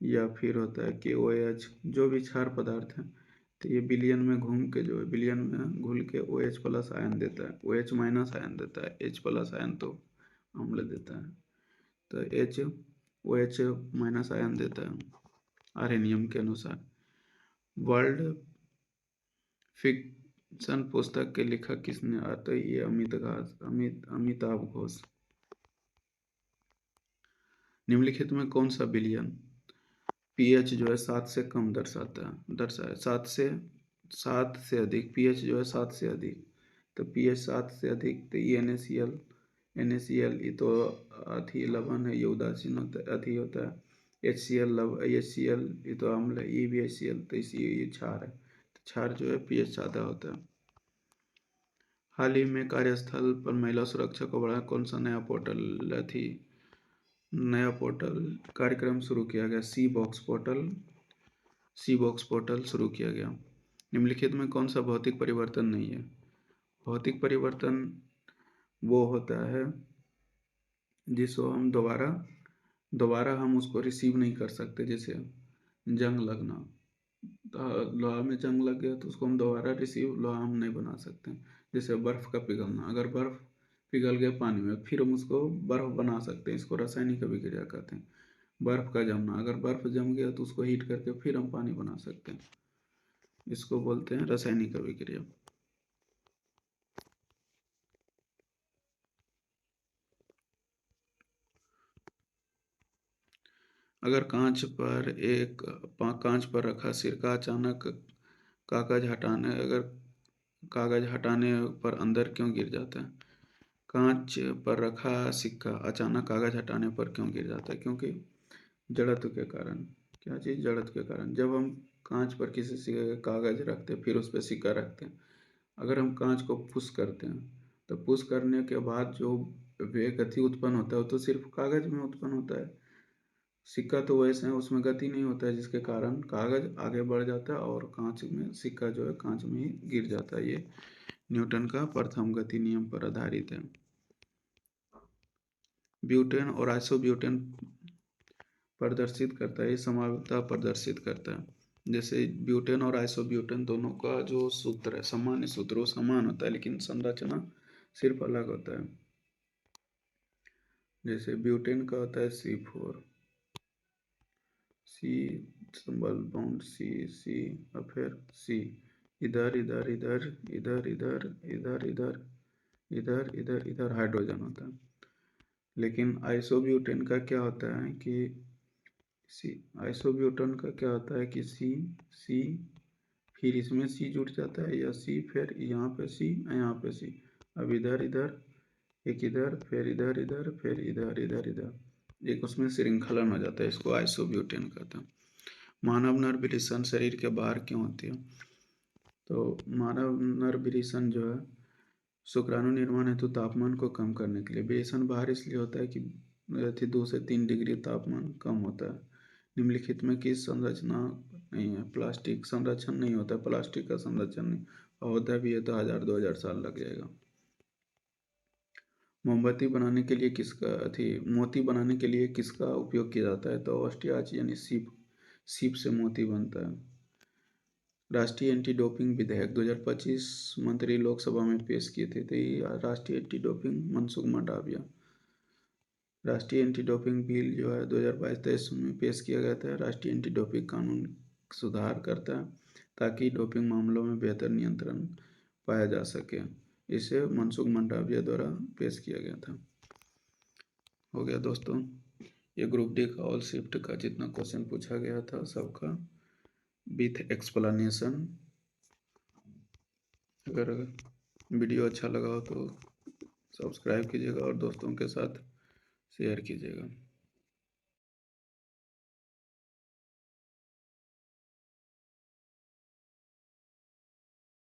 या फिर होता है KOH, जो भी क्षार पदार्थ है, तो ये विलयन में घूम के जो है विलयन में घुल के OH प्लस आयन देता है, OH माइनस आयन देता है। H प्लस आयन तो अम्ल देता है, तो OH माइनस आयन देता है आर्हेनियम के अनुसार। वर्ल्ड फिक्शन पुस्तक के लेखक किसने? आता है ये अमिताभ घोष। निम्नलिखित में कौन सा विलयन pH जो है 7 से कम दर्शाए? 7 से अधिक pH जो है 7 से अधिक, तो pH 7 से अधिक, तो ये NaCl ये तो अति लवण है, ये उदासीन होता है। HCl ये तो अम्ल है, ये भी HCl, तो इसी ये क्षार है, तो क्षार जो है pH ज़्यादा होता है। हाल ही में कार्यस्थल पर महिला सुरक्षा को बढ़ाने कौन सा नया पोर्टल कार्यक्रम शुरू किया गया? सी बॉक्स पोर्टल शुरू किया गया। निम्नलिखित में कौन सा भौतिक परिवर्तन नहीं है? भौतिक परिवर्तन वो होता है जिसको हम दोबारा हम उसको रिसीव नहीं कर सकते। जैसे जंग लगना, लोहा में जंग लग गया तो उसको हम दोबारा लोहा हम नहीं बना सकते। जैसे बर्फ़ का पिघलना, अगर बर्फ़ पिघल गया पानी में, फिर हम उसको बर्फ़ बना सकते हैं, इसको रासायनिक अभिक्रिया कहते हैं। बर्फ़ का जमना, अगर बर्फ़ जम गया तो उसको हीट करके फिर हम पानी बना सकते हैं, इसको बोलते हैं रासायनिक अभिक्रिया। अगर कांच पर रखा सिरका अचानक कागज हटाने पर अंदर क्यों गिर जाता है? कांच पर रखा सिक्का अचानक कागज हटाने पर क्यों गिर जाता है? क्योंकि जड़त्व के कारण। क्या चीज़? जड़त्व के कारण। जब हम कांच पर किसी कागज रखते हैं, फिर उस पर सिक्का रखते हैं, अगर हम कांच को पुश करते हैं तो पुश करने के बाद जो वेग गति उत्पन्न होता है वो तो सिर्फ कागज में उत्पन्न होता है। सिक्का तो वैसे है, उसमें गति नहीं होता है, जिसके कारण कागज आगे बढ़ जाता है और कांच में सिक्का जो है कांच में ही गिर जाता है। ये न्यूटन का प्रथम गति नियम पर आधारित है। ब्यूटेन और आइसोब्यूटेन प्रदर्शित करता है, ये समरूपता प्रदर्शित करता है। जैसे ब्यूटेन और आइसोब्यूटेन दोनों का जो सूत्र है, सामान्य सूत्र, वो समान होता है लेकिन संरचना सिर्फ अलग होता है। जैसे ब्यूटेन का होता है C4, सी सिंबल बॉन्ड सी और फिर सी, इधर इधर इधर इधर इधर इधर इधर इधर इधर इधर हाइड्रोजन होता है। लेकिन आइसोब्यूटेन का क्या होता है कि सी आइसोब्यूटेन का क्या होता है कि सी फिर इसमें सी जुड़ जाता है, या सी फिर यहाँ पे सी यहाँ पे सी, अब इधर इधर एक इधर फिर इधर इधर फिर इधर इधर इधर, एक उसमें श्रृंखलन हो जाता है। इसको आइसोब्यूटेन कहते हैं। मानव नर विरेचन शरीर के बाहर क्यों होती है? तो मानव नर विरेचन जो है शुक्राणु निर्माण हेतु तापमान को कम करने के लिए। विरेचन बाहर इसलिए होता है कि 2 से 3 डिग्री तापमान कम होता है। निम्नलिखित में किस संरचना नहीं है? प्लास्टिक संरक्षण नहीं होता, प्लास्टिक का संरक्षण नहीं होता भी है तो 1000-2000 साल लग जाएगा। मोमबत्ती बनाने के लिए मोती बनाने के लिए किसका उपयोग किया जाता है? तो ऑस्टियाच यानी सीप से मोती बनता है। राष्ट्रीय एंटी डोपिंग विधेयक 2025 मंत्री लोकसभा में पेश किए थे, तो ये राष्ट्रीय एंटी डोपिंग मनसुख मंडाविया। राष्ट्रीय एंटी डोपिंग बिल जो है 2022-23 में पेश किया गया था। राष्ट्रीय एंटी डोपिंग कानून सुधार करता है ताकि डोपिंग मामलों में बेहतर नियंत्रण पाया जा सके। इसे मनसुख मंडाविया द्वारा पेश किया गया था। हो गया दोस्तों, ये ग्रुप डी का ऑल शिफ्ट का जितना क्वेश्चन पूछा गया था सबका विथ एक्सप्लेनेशन। अगर वीडियो अच्छा लगा हो तो सब्सक्राइब कीजिएगा और दोस्तों के साथ शेयर कीजिएगा।